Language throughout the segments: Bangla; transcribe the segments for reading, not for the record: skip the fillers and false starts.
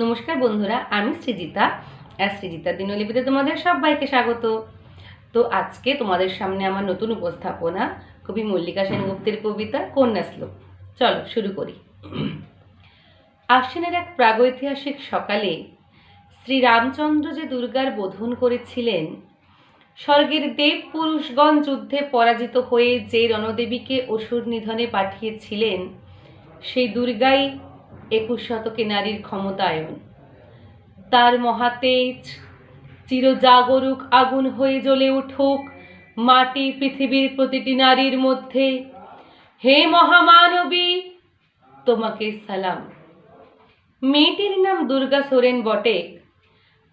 নমস্কার বন্ধুরা, আমি সৃজিতা আর সৃজিতা দিনলিপিতে তোমাদের সবাইকে স্বাগত। তো আজকে তোমাদের সামনে আমার নতুন উপস্থাপনা কবি মল্লিকা সেনগুপ্তের কবিতা কন্যাশ্লোক। চলো শুরু করি। আশ্বিনের এক প্রাগৈতিহাসিক সকালে শ্রীরামচন্দ্র যে দুর্গার বোধন করেছিলেন, স্বর্গের দেব পুরুষগণ যুদ্ধে পরাজিত হয়ে যে রণদেবীকে অসুর নিধনে পাঠিয়েছিলেন, সেই দুর্গাই 21 শতকে নারীর ক্ষমতায়ন। তার মহাতেজ চিরজাগরুক আগুন হয়ে জ্বলে উঠুক মাটি পৃথিবীর প্রতিটি নারীর মধ্যে। হে মহামানবী, তোমাকে সালাম। মেয়েটির নাম দুর্গা সোরেন বটে,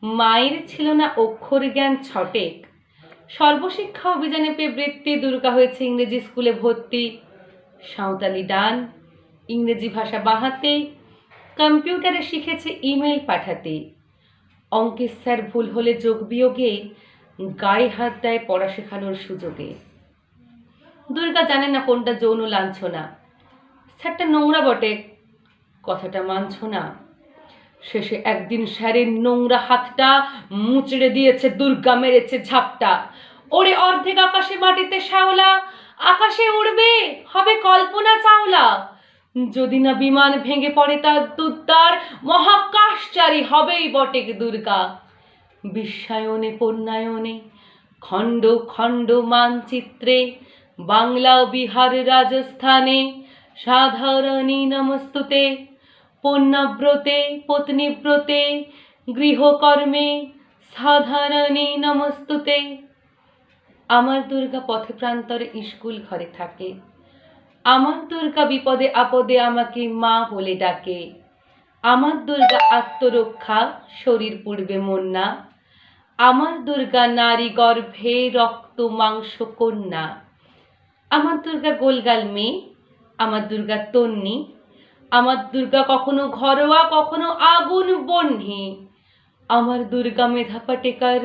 মায়ের ছিল না অক্ষর জ্ঞান ছটেক। সর্বশিক্ষা অভিযানে পেয়ে বৃত্তি দুর্গা হয়েছে ইংরেজি স্কুলে ভর্তি। সাঁওতালি ডান, ইংরেজি ভাষা বাহাতে, কম্পিউটারে শিখেছে ইমেল পাঠাতে। অঙ্কের স্যার ভুল হলে যোগ বিয়োগে গায়ে হাত দেয় পড়া শেখানোর সুযোগে। দুর্গা জানে না কোনটা যৌন লাঞ্ছনা। স্যারটা নোংরা বটে, কথাটা মানছ না। শেষে একদিন স্যারের নোংরা হাতটা মুচড়ে দিয়েছে দুর্গা, মেরেছে ঝাপটা। ওরে অর্ধেক আকাশে মাটিতে শ্যাওলা, আকাশে উড়বে হবে কল্পনা চাওলা। যদি না বিমান ভেঙে পড়ে তার দুর্দার, মহাকাশচারী হবেই বটে দুর্গা। বিশ্বায়নে কন্যায়নে খণ্ড খণ্ড মানচিত্রে, বাংলা বিহার রাজস্থানে সাধারণী নমস্তুতে। পণ্যব্রতে পত্নীব্রতে গৃহকর্মে সাধারণী নমস্তুতে। আমার দুর্গা পথে প্রান্তরে স্কুল ঘরে থাকে। আমার দুর্গা বিপদে আপদে আমাকে মা বলে ডাকে। আমার দুর্গা আত্মরক্ষা, শরীর পুড়বে মন না। আমার দুর্গা নারী গর্ভে রক্ত মাংস কন্যা। আমার দুর্গা গোলগাল মেয়ে, আমার দুর্গা তন্নি। আমার দুর্গা কখনো ঘরোয়া কখনো আগুন বহ্নি। আমার দুর্গা মেধা পাটেকার,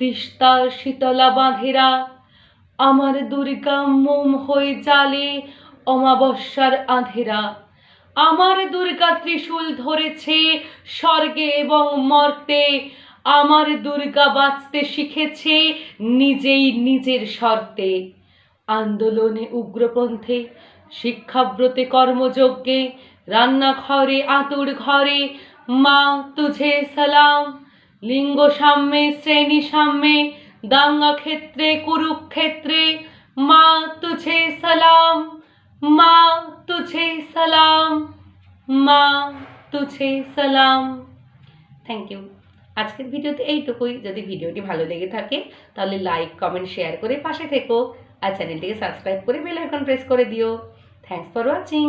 তিস্তা শীতলা বাঁধেরা। আমার দুর্গা মোম হয়ে জ্বালে অমাবস্যার আঁধেরা। আমার দুর্গা ত্রিশূল ধরেছে স্বর্গে এবং মর্তে। আমার দুর্গা বাঁচতে শিখেছে নিজেই নিজের শর্তে। আন্দোলনে উগ্রপন্থে, শিক্ষাব্রতে কর্মযজ্ঞে, রান্নাঘরে আতুর ঘরে মা তুঝে সালাম। লিঙ্গ সাম্যে শ্রেণী সাম্যে দাঙ্গা ক্ষেত্রে কুরুক্ষেত্রে মা তুঝে সালাম, মা তুঝে সালাম, মা তুঝে সালাম। Thank you. আজকের ভিডিওতে এইটুকুই। যদি ভিডিওটি ভালো লেগে থাকে তাহলে লাইক কমেন্ট শেয়ার করে পাশে থেকো আর চ্যানেলটিকে সাবস্ক্রাইব করে বেল আইকন প্রেস করে দিও। Thanks for watching.